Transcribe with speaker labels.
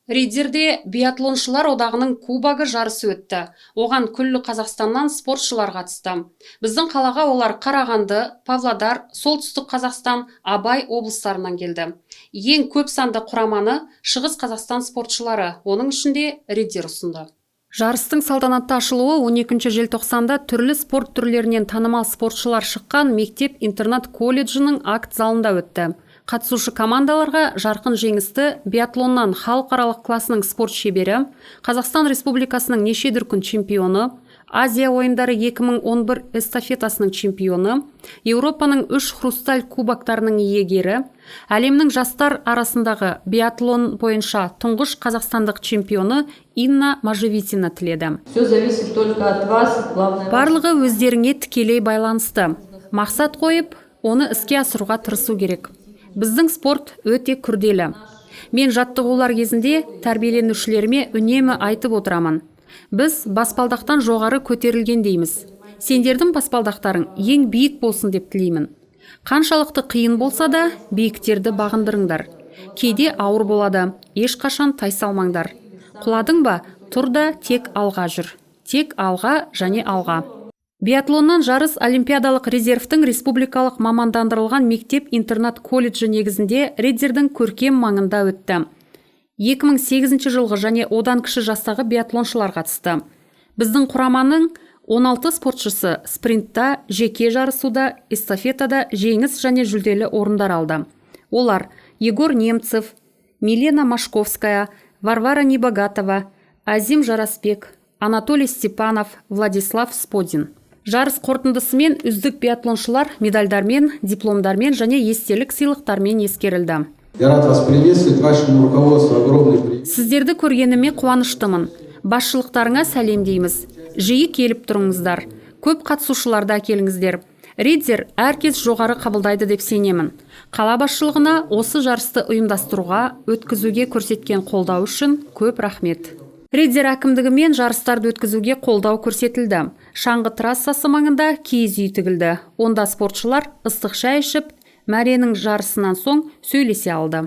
Speaker 1: Риддерде биатлоншылар одағының кубогы жарысы өтті. Оған күллі Қазақстаннан спортшылар қатысты. Біздің қалаға олар Қарағанды, Павлодар, Солтүстік Қазақстан, Абай облыстарынан келді. Ең көп санды құраманы Шығыс Қазақстан спортшылары, оның ішінде Риддер ұсынды. Жарыстың салтанатты ашылуы 12 желтоқсанда түрлі спорт түрлерінен танымал спортшылар шыққан мектеп-интернат колледжінің акт залында өтті. Қатысушы командаларға жарқын жеңісті биатлоннан халықаралық классының спорт шебері, Қазақстан Республикасының неше дүркін чемпионы, Азия ойындары 2011 эстафетасының чемпионы, Еуропаның 3 хрусталь кубоктарының иегері, әлемнің жастар арасындағы биатлон бойынша тұңғыш қазақстандық чемпионы Инна Мажевитина тіледі. Барлығы өздеріңе тікелей байланысты. Мақсат қойып, оны іске асыруға тырысу керек. Біздің спорт өте күрделі. Мен жаттығулар кезінде тәрбиеленушілеріме үнемі айтып отырамын. Біз баспалдақтан жоғары көтерілген дейміз. Сендердің баспалдақтарың ең биік болсын деп тілеймін. Қаншалықты қиын болса да, биіктерді бағындырыңдар. Кейде ауыр болады, ешқашан тайсалмаңдар. Құладың ба, тұр да тек алға жүр. Тек алға және алға. Биатлоннан жарыс олимпиадалық резервтің республикалық мамандандырылған мектеп-интернат колледжі негізінде Риддердің көркем маңында өтті. 2008 жылғы және одан кіші жастағы биатлоншылар қатысты. Біздің құраманың 16 спортшысы спринтта, жеке жарысуда, эстафетада жеңіс және жүлделі орындар алды. Олар Егор Немцев, Милена Машковская, Варвара Небогатова, Азим Жарасбек, Анатолий Степанов, Владислав Сподин. Жарыс қорытындысымен үздік биатлоншылар медальдармен, дипломдармен және естелік сыйлықтармен ескерілді.
Speaker 2: Я рад вас приветствовать, вашему руководству огромный привет.
Speaker 1: Сіздерді көргеніме қуаныштымын. Басшылықтарыңа сәлем дейміз. Жиі келіп тұрыңыздар. Көп қатысушыларды әкеліңіздер. Риддер әркез жоғары қабылдайды деп сенемін. Қала басшылығына осы жарысты ұйымдастыруға, өткізуге көрсеткен қолдау үшін көп рахмет. Риддер әкімдігімен жарыстарды өткізуге қолдау көрсетілді. Шаңғы трассасы маңында киіз үй тігілді. Онда спортшылар ыстық шай ішіп, мәренің жарысынан соң сөйлесе алды.